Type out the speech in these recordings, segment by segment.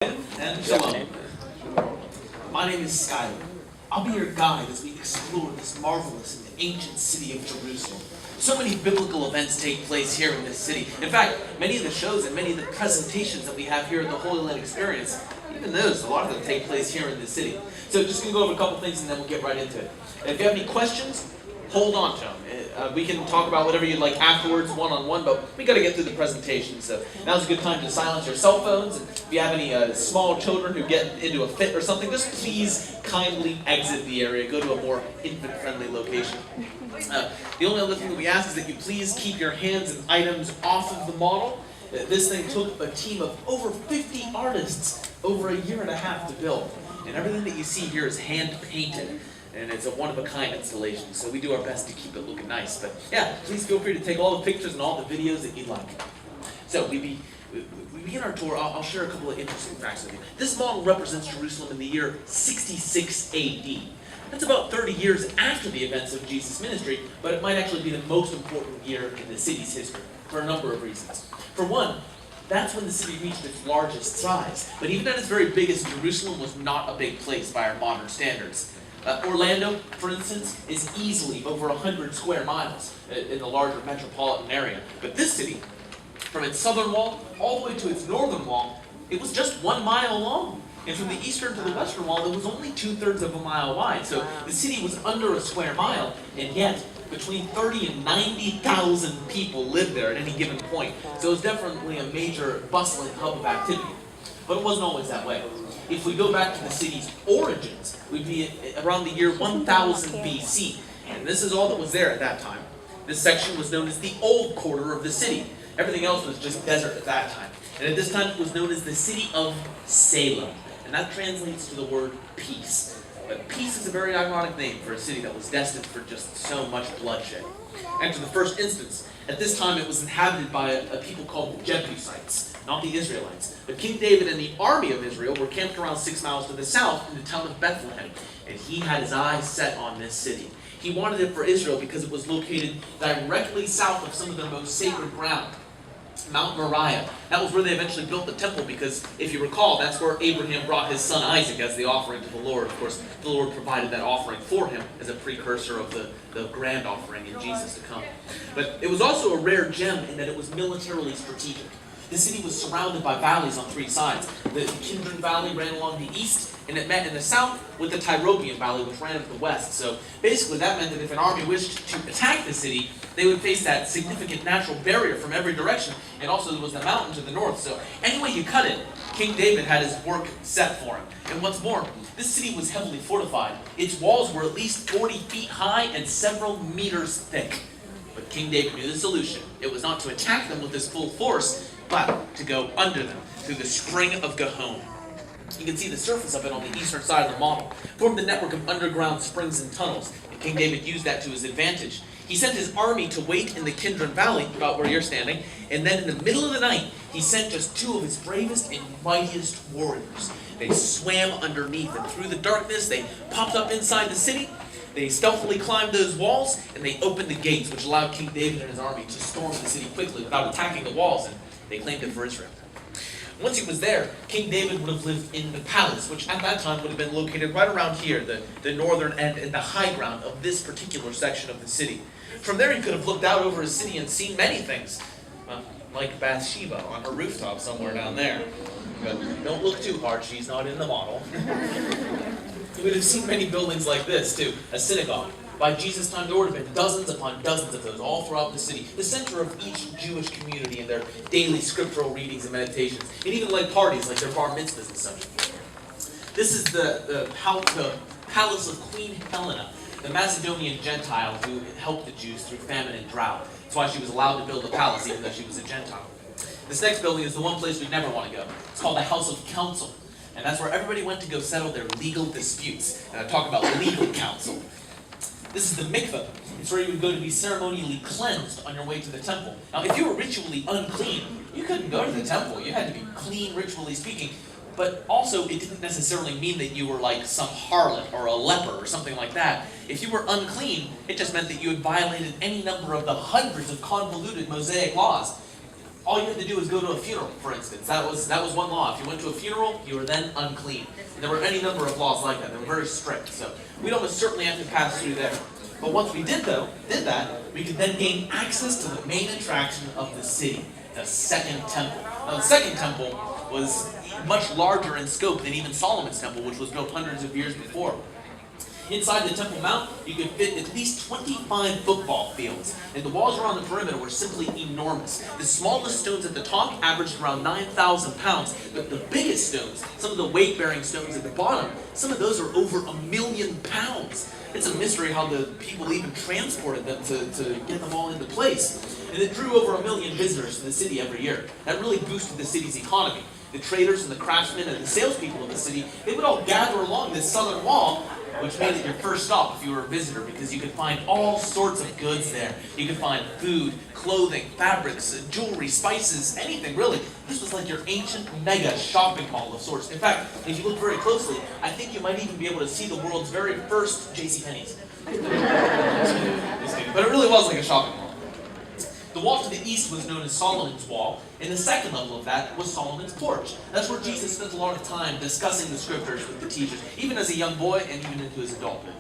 And shalom. My name is Skylar. I'll be your guide as we explore this marvelous and ancient city of Jerusalem. So many biblical events take place here in this city. In fact, many of the shows and many of the presentations that we have here at the Holy Land Experience, even those, a lot of them take place here in this city. So just going to go over a couple things and then we'll get right into it. And if you have any questions, hold on to them. We can talk about whatever you'd like afterwards, one-on-one, but we got to get through the presentation. So now's a good time to silence your cell phones. And if you have any small children who get into a fit or something, just please kindly exit the area. Go to a more infant-friendly location. The only other thing that we ask is that you please keep your hands and items off of the model. This thing took a team of over 50 artists over a year and a half to build. And everything that you see here is hand-painted. And it's a one-of-a-kind installation, so we do our best to keep it looking nice. But yeah, please feel free to take all the pictures and all the videos that you'd like. So we begin our tour. I'll share a couple of interesting facts with you. This model represents Jerusalem in the year 66 AD. That's about 30 years after the events of Jesus' ministry, but it might actually be the most important year in the city's history for a number of reasons. For one, that's when the city reached its largest size. But even at its very biggest, Jerusalem was not a big place by our modern standards. Orlando, for instance, is easily over 100 square miles in the larger metropolitan area. But this city, from its southern wall all the way to its northern wall, it was just 1 mile long. And from the eastern to the western wall, it was only 2/3 of a mile wide. So the city was under a square mile, and yet between 30 and 90,000 people lived there at any given point. So it was definitely a major bustling hub of activity. But it wasn't always that way. If we go back to the city's origins, we'd be around the year 1000 BC. And this is all that was there at that time. This section was known as the old quarter of the city. Everything else was just desert at that time. And at this time it was known as the city of Salem. And that translates to the word peace. But peace is a very ironic name for a city that was destined for just so much bloodshed. And to the first instance, at this time it was inhabited by a people called the Jebusites, not the Israelites. But King David and the army of Israel were camped around 6 miles to the south in the town of Bethlehem. And he had his eyes set on this city. He wanted it for Israel because it was located directly south of some of their most sacred ground, Mount Moriah. That was where they eventually built the temple because, if you recall, that's where Abraham brought his son Isaac as the offering to the Lord. Of course, the Lord provided that offering for him as a precursor of the grand offering in Jesus to come. But it was also a rare gem in that it was militarily strategic. The city was surrounded by valleys on 3 sides. The Kidron Valley ran along the east, and it met in the south with the Tyrobian Valley, which ran to the west. So basically that meant that if an army wished to attack the city, they would face that significant natural barrier from every direction, and also there was the mountain to the north. So any way you cut it, King David had his work set for him. And what's more, this city was heavily fortified. Its walls were at least 40 feet high and several meters thick. But King David knew the solution. It was not to attack them with his full force, but to go under them through the Spring of Gihon. You can see the surface of it on the eastern side of the model. Formed a network of underground springs and tunnels, and King David used that to his advantage. He sent his army to wait in the Kidron Valley, about where you're standing, and then in the middle of the night, he sent just 2 of his bravest and mightiest warriors. They swam underneath, and through the darkness, they popped up inside the city. They stealthily climbed those walls, and they opened the gates, which allowed King David and his army to storm the city quickly without attacking the walls, and they claimed it for Israel. Once he was there, King David would have lived in the palace, which at that time would have been located right around here, the northern end and the high ground of this particular section of the city. From there he could have looked out over his city and seen many things, like Bathsheba on her rooftop somewhere down there. But don't look too hard, she's not in the model. He would have seen many buildings like this too, a synagogue. By Jesus' time, there would have been dozens upon dozens of those all throughout the city, the center of each Jewish community and their daily scriptural readings and meditations, and even like parties, like their bar mitzvahs and such. This is the palace of Queen Helena, the Macedonian Gentile who helped the Jews through famine and drought. That's why she was allowed to build a palace, even though she was a Gentile. This next building is the one place we never want to go. It's called the House of Council, and that's where everybody went to go settle their legal disputes. And I talk about legal counsel. This is the mikveh. It's where you would go to be ceremonially cleansed on your way to the temple. Now, if you were ritually unclean, you couldn't go to the temple. You had to be clean, ritually speaking. But also, it didn't necessarily mean that you were like some harlot or a leper or something like that. If you were unclean, it just meant that you had violated any number of the hundreds of convoluted Mosaic laws. all you had to do was go to a funeral, for instance. That was one law. If you went to a funeral, you were then unclean. And there were any number of laws like that. They were very strict. So we'd almost certainly have to pass through there. But once we did that, we could then gain access to the main attraction of the city, the Second Temple. Now, the Second Temple was much larger in scope than even Solomon's Temple, which was built hundreds of years before. Inside the Temple Mount, you could fit at least 25 football fields, and the walls around the perimeter were simply enormous. The smallest stones at the top averaged around 9,000 pounds, but the biggest stones, some of the weight-bearing stones at the bottom, some of those are over 1,000,000 pounds. It's a mystery how the people even transported them to get them all into place. And it drew over 1,000,000 visitors to the city every year. That really boosted the city's economy. The traders and the craftsmen and the salespeople of the city, they would all gather along this southern wall, which made it your first stop if you were a visitor, because you could find all sorts of goods there. You could find food, clothing, fabrics, jewelry, spices, anything really. This was like your ancient mega shopping mall of sorts. In fact, if you look very closely, I think you might even be able to see the world's very first JCPenney's. But it really was like a shopping mall. The wall to the east was known as Solomon's Wall, and the second level of that was Solomon's Porch. That's where Jesus spent a lot of time discussing the scriptures with the teachers, even as a young boy and even into his adulthood.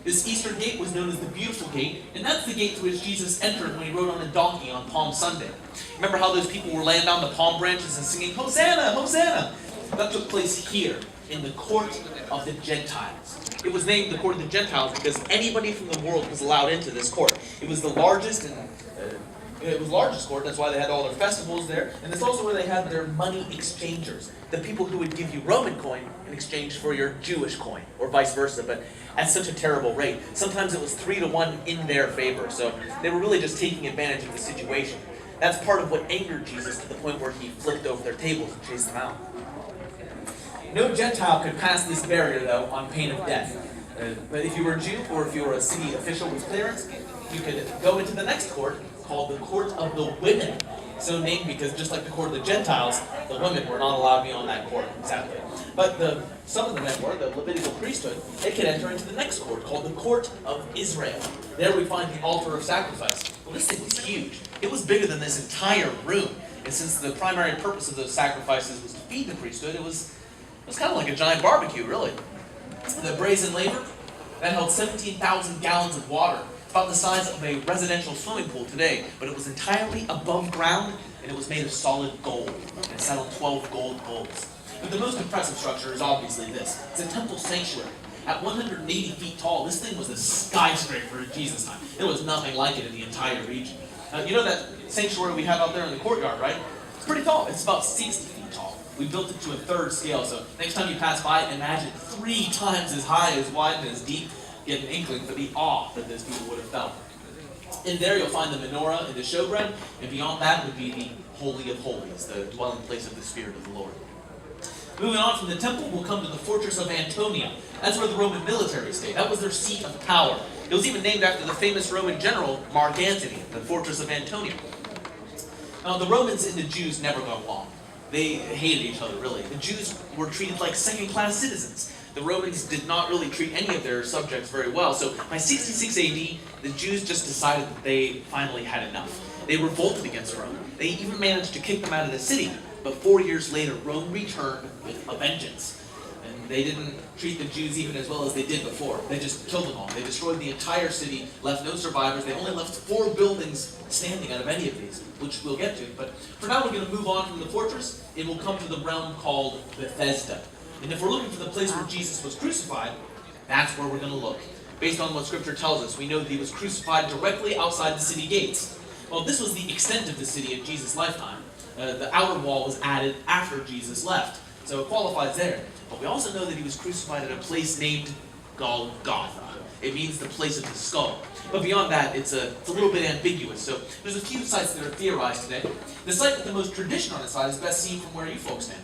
This eastern gate was known as the Beautiful Gate, and that's the gate through which Jesus entered when he rode on a donkey on Palm Sunday. Remember how those people were laying down the palm branches and singing, "Hosanna, Hosanna"? That took place here, in the Court of the Gentiles. It was named the Court of the Gentiles because anybody from the world was allowed into this court. It was the largest court, that's why they had all their festivals there, and it's also where they had their money exchangers, the people who would give you Roman coin in exchange for your Jewish coin, or vice versa, but at such a terrible rate. Sometimes it was 3-to-1 in their favor, so they were really just taking advantage of the situation. That's part of what angered Jesus to the point where he flipped over their tables and chased them out. No Gentile could pass this barrier, though, on pain of death. But if you were a Jew, or if you were a city official with clearance, you could go into the next court, called the Court of the Women. So named because, just like the Court of the Gentiles, the women were not allowed to be on that court, sadly. But some of the men were, the Levitical priesthood, they could enter into the next court, called the Court of Israel. There we find the altar of sacrifice. Well, this thing was huge. It was bigger than this entire room. And since the primary purpose of those sacrifices was to feed the priesthood, it was kind of like a giant barbecue, really. The brazen laver, that held 17,000 gallons of water, about the size of a residential swimming pool today, but it was entirely above ground, and it was made of solid gold, and it sat on 12 gold bulls. But the most impressive structure is obviously this. It's a temple sanctuary. At 180 feet tall, this thing was a skyscraper in Jesus' time. There was nothing like it in the entire region. You know that sanctuary we have out there in the courtyard, right? It's pretty tall. It's about 60 feet tall. We built it to a third scale, so next time you pass by, imagine 3 times as high, as wide, and as deep. Get an inkling for the awe that those people would have felt. In there you'll find the menorah and the showbread, and beyond that would be the Holy of Holies, the dwelling place of the Spirit of the Lord. Moving on from the temple, we'll come to the fortress of Antonia. That's where the Roman military stayed. That was their seat of power. It was even named after the famous Roman general, Mark Antony, the fortress of Antonia. Now, the Romans and the Jews never got along. They hated each other, really. The Jews were treated like second-class citizens. The Romans did not really treat any of their subjects very well, so by 66 AD, the Jews just decided that they finally had enough. They revolted against Rome. They even managed to kick them out of the city, but 4 years later, Rome returned with a vengeance. And they didn't treat the Jews even as well as they did before. They just killed them all. They destroyed the entire city, left no survivors. They only left 4 buildings standing out of any of these, which we'll get to. But for now, we're going to move on from the fortress, and we'll come to the realm called Bethesda. And if we're looking for the place where Jesus was crucified, that's where we're going to look. Based on what Scripture tells us, we know that he was crucified directly outside the city gates. Well, this was the extent of the city of Jesus' lifetime. The outer wall was added after Jesus left, so it qualifies there. But we also know that he was crucified at a place named Golgotha. It means the place of the skull. But beyond that, it's a little bit ambiguous. So there's a few sites that are theorized today. The site with the most tradition on its side is best seen from where you folks stand.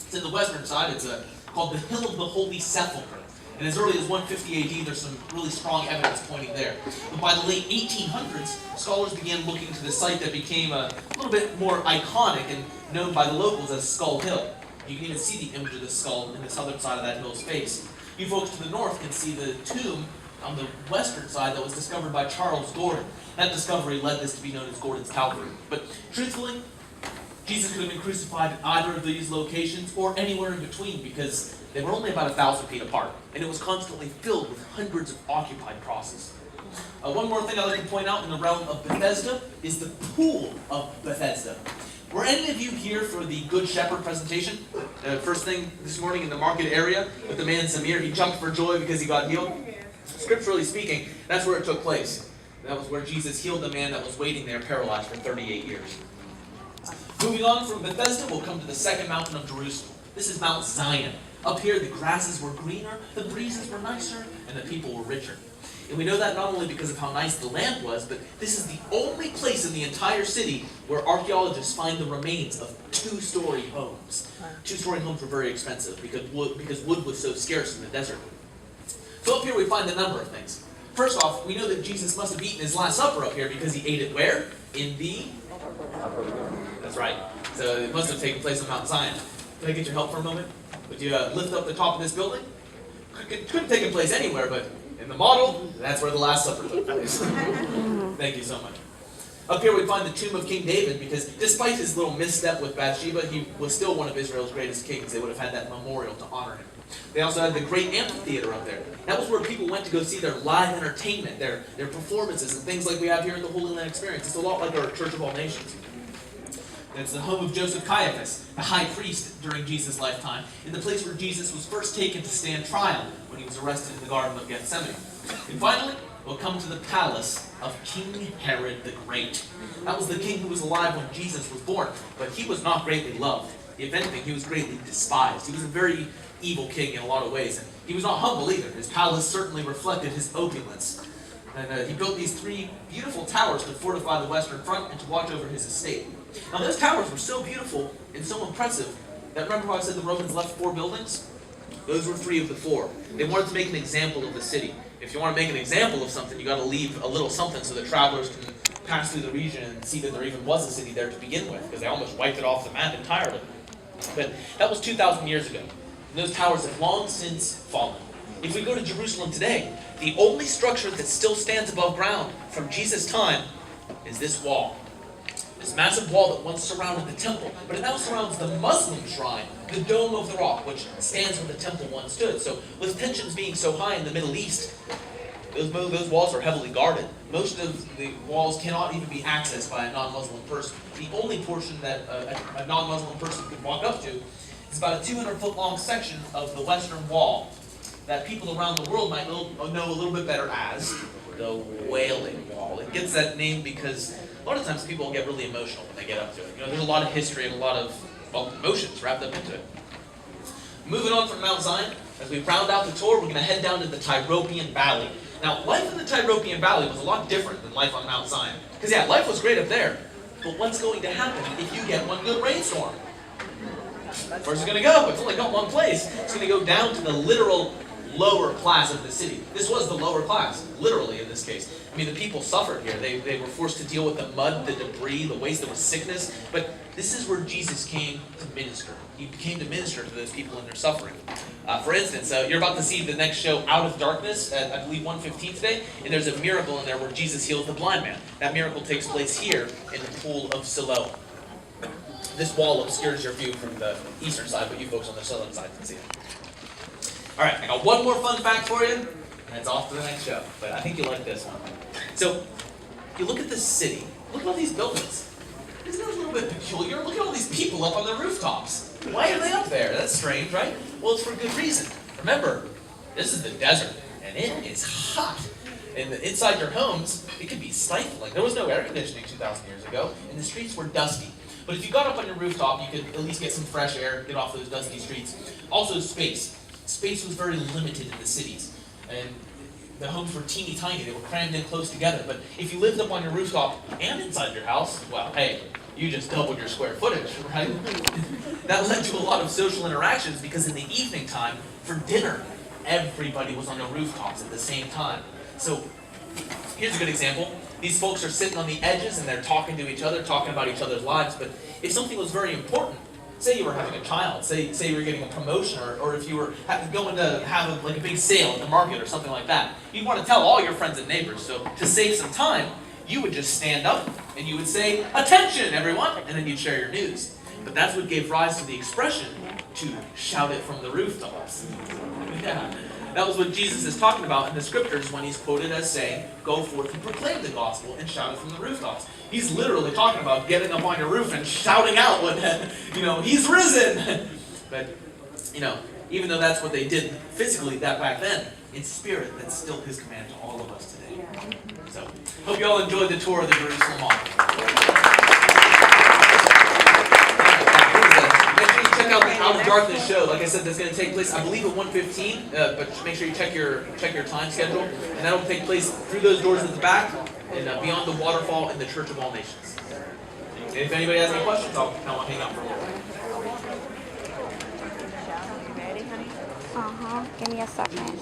It's in the western side. It's called the Hill of the Holy Sepulchre. And as early as 150 AD, there's some really strong evidence pointing there. But by the late 1800s, scholars began looking to the site that became a little bit more iconic and known by the locals as Skull Hill. You can even see the image of the skull in the southern side of that hill's face. You folks to the north can see the tomb on the western side that was discovered by Charles Gordon. That discovery led this to be known as Gordon's Calvary. But truthfully, Jesus could have been crucified at either of these locations or anywhere in between because they were only about 1,000 feet apart, and it was constantly filled with hundreds of occupied crosses. One more thing I'd like to point out in the realm of Bethesda is the Pool of Bethesda. Were any of you here for the Good Shepherd presentation? First thing this morning in the market area with the man Samir, he jumped for joy because he got healed. Scripturally speaking, that's where it took place. That was where Jesus healed the man that was waiting there paralyzed for 38 years. Moving on from Bethesda, we'll come to the second mountain of Jerusalem. This is Mount Zion. Up here, the grasses were greener, the breezes were nicer, and the people were richer. And we know that not only because of how nice the land was, but this is the only place in the entire city where archaeologists find the remains of two-story homes. Two-story homes were very expensive because wood was so scarce in the desert. So up here we find a number of things. First off, we know that Jesus must have eaten his Last Supper up here because he ate it where? In the upper room. That's right. So it must have taken place on Mount Zion. Can I get your help for a moment? Would you lift up the top of this building? It could have taken place anywhere, but in the model, that's where the Last Supper took place. Thank you so much. Up here we find the tomb of King David because despite his little misstep with Bathsheba, he was still one of Israel's greatest kings. They would have had that memorial to honor him. They also had the great amphitheater up there. That was where people went to go see their live entertainment, their performances, and things like we have here in the Holy Land Experience. It's a lot like our Church of All Nations. It's the home of Joseph Caiaphas, the high priest during Jesus' lifetime, and the place where Jesus was first taken to stand trial when he was arrested in the Garden of Gethsemane. And finally, we'll come to the palace of King Herod the Great. That was the king who was alive when Jesus was born, but he was not greatly loved. If anything, he was greatly despised. He was a very evil king in a lot of ways, and he was not humble either. His palace certainly reflected his opulence. And he built these 3 beautiful towers to fortify the western front and to watch over his estate. Now those towers were so beautiful and so impressive that remember how I said the Romans left 4 buildings? Those were 3 of the 4. They wanted to make an example of the city. If you want to make an example of something, you got to leave a little something so that travelers can pass through the region and see that there even was a city there to begin with, because they almost wiped it off the map entirely. But that was 2,000 years ago. And those towers have long since fallen. If we go to Jerusalem today, the only structure that still stands above ground from Jesus' time is this wall. This massive wall that once surrounded the temple, but it now surrounds the Muslim shrine, the Dome of the Rock, which stands where the temple once stood. So with tensions being so high in the Middle East, those walls are heavily guarded. Most of the walls cannot even be accessed by a non-Muslim person. The only portion that a non-Muslim person could walk up to is about a 200-foot long section of the Western Wall that people around the world might know a little bit better as the Wailing Wall. It gets that name because a lot of times people get really emotional when they get up to it. There's a lot of history and a lot of emotions wrapped up into it. Moving on from Mount Zion, as we round out the tour, we're going to head down to the Tyropoeon Valley. Now, life in the Tyropoeon Valley was a lot different than life on Mount Zion. Because yeah, life was great up there. But what's going to happen if you get one good rainstorm? Where's it going to go? It's only got one place. It's going to go down to the literal lower class of the city. This was the lower class, literally in this case. I mean, the people suffered here. They were forced to deal with the mud, the debris, the waste, there was sickness. But this is where Jesus came to minister. He came to minister to those people in their suffering. For instance, you're about to see the next show, Out of Darkness, at I believe 1:15 today, and there's a miracle in there where Jesus heals the blind man. That miracle takes place here in the Pool of Siloam. This wall obscures your view from the eastern side, but you folks on the southern side can see it. All right, I got one more fun fact for you, and it's off to the next show. But I think you'll like this one. So, you look at this city. Look at all these buildings. Isn't that a little bit peculiar? Look at all these people up on the rooftops. Why are they up there? That's strange, right? Well, it's for good reason. Remember, this is the desert, and it is hot. And inside your homes, it could be stifling. There was no air conditioning 2,000 years ago, and the streets were dusty. But if you got up on your rooftop, you could at least get some fresh air, get off those dusty streets. Also, space. Space was very limited in the cities, and the homes were teeny tiny. They were crammed in close together. But if you lived up on your rooftop and inside your house, well, hey, you just doubled your square footage, right? That led to a lot of social interactions because in the evening time, for dinner, everybody was on the rooftops at the same time. So here's a good example. These folks are sitting on the edges and they're talking to each other, talking about each other's lives. But if something was very important, say you were having a child, say you were getting a promotion, or if you were going to have a big sale at the market or something like that, you'd want to tell all your friends and neighbors. So to save some time, you would just stand up and you would say, "Attention, everyone," and then you'd share your news. But that's what gave rise to the expression to shout it from the rooftops. Yeah. That was what Jesus is talking about in the scriptures when he's quoted as saying, "Go forth and proclaim the gospel and shout it from the rooftops." He's literally talking about getting up on your roof and shouting out what, he's risen. But, even though that's what they did physically back then, in spirit, that's still his command to all of us today. So, hope you all enjoyed the tour of the Jerusalem Mall. Check out the Out of Darkness show. Like I said, that's going to take place, I believe, at 1:15. But make sure you check your time schedule, and that'll take place through those doors at the back and beyond the waterfall in the Church of All Nations. And if anybody has any questions, I'll hang out for a little bit. Ready, honey? Give me a second.